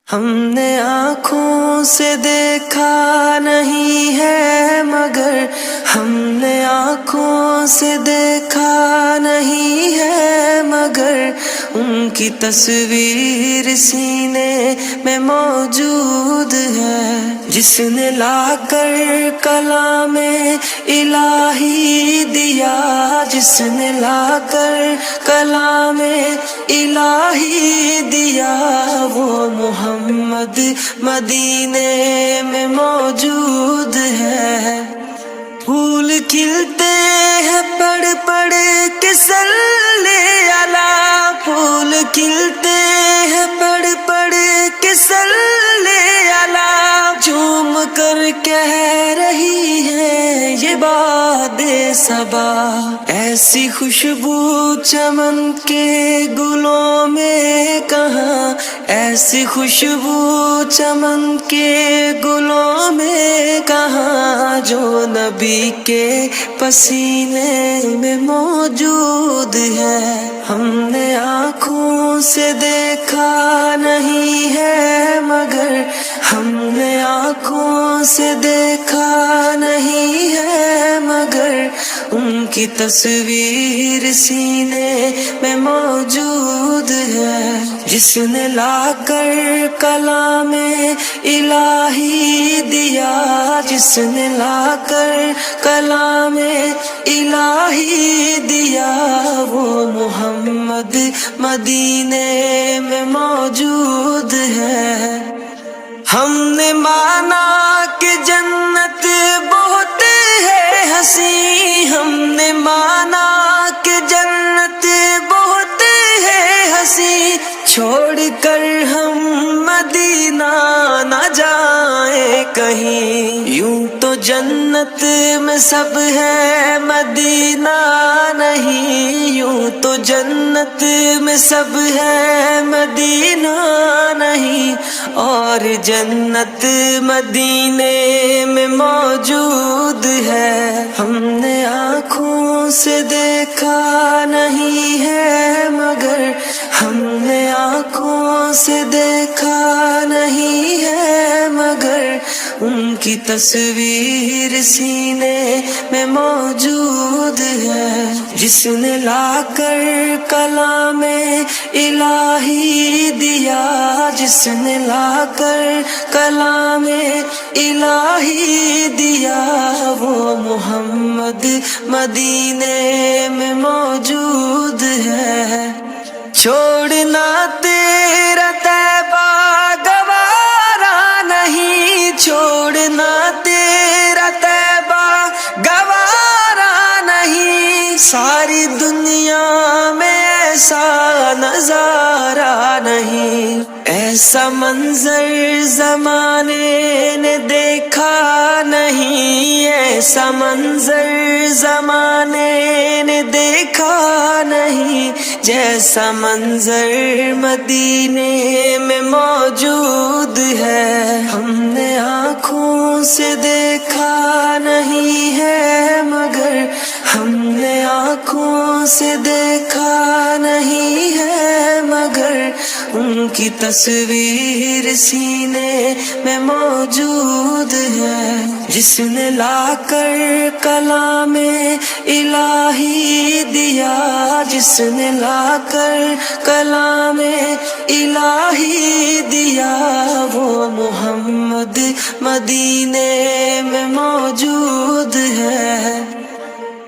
ہم نے آنکھوں سے دیکھا نہیں ہے مگر ہم نے آنکھوں سے دیکھا نہیں ہے مگر ان کی تصویر سینے میں موجود ہے، جس نے لا کر کلام الہی دیا، جس نے لا کر کلام الہی دیا، وہ محمد مدینے میں موجود ہے۔ پھول کھلتے ہیں پڑھ پڑھ کے صلی علی، پھول کھلتے ہیں پڑھ پڑھ کے صلی علی، جھوم کر کہہ رہی ہے یہ باد صبا، ایسی خوشبو چمن کے گلوں میں کہاں، ایسی خوشبو چمن کے گلوں میں کہاں، جو نبی کے پسینے میں موجود ہے۔ ہم نے آنکھوں سے دیکھا نہیں ہے مگر ہم نے آنکھوں سے دیکھا نہیں ہے مگر ان کی تصویر سینے میں موجود ہے، جس نے لا کر کلام الہی دیا، جس نے لا کر کلام الہی دیا، وہ محمد مدینے میں موجود ہے۔ ہم نے مانا کہ جنت بہت ہے حسین، ہم نے مانا کہ جنت بہت ہے حسین، چھوڑ کر ہم مدینہ نہ جائیں کہیں، یوں تو جنت میں سب ہے مدینہ نہیں، یوں تو جنت میں سب ہے مدینہ نہیں، اور جنت مدینے میں موجود ہے۔ ہم نے آنکھوں سے دیکھا نہیں ہے مگر ہم نے آنکھوں سے دیکھا نہیں ہے مگر ان کی تصویر سینے میں موجود ہے، جس نے لا کر کلام الہی دیا، جس نے لا کر کلام الہی دیا، وہ محمد مدینے میں موجود ہے۔ چھوڑنا تیرا طیبہ گوارا نہیں، چھوڑنا تیرا طیبہ گوارا نہیں، ساری دنیا میں ایسا نظارہ نہیں، ایسا منظر زمانے نے دیکھا نہیں، ایسا منظر زمانے نے دیکھا نہیں، جیسا منظر مدینے میں موجود ہے۔ ہم نے آنکھوں سے دیکھا نہیں ہے مگر ہم نے آنکھوں سے دیکھا نہیں ہے مگر ان کی تصویر سینے میں موجود ہے، جس نے لا کر کلام الہی دیا، جس نے لا کر کلام الہی دیا، وہ محمد مدینے میں موجود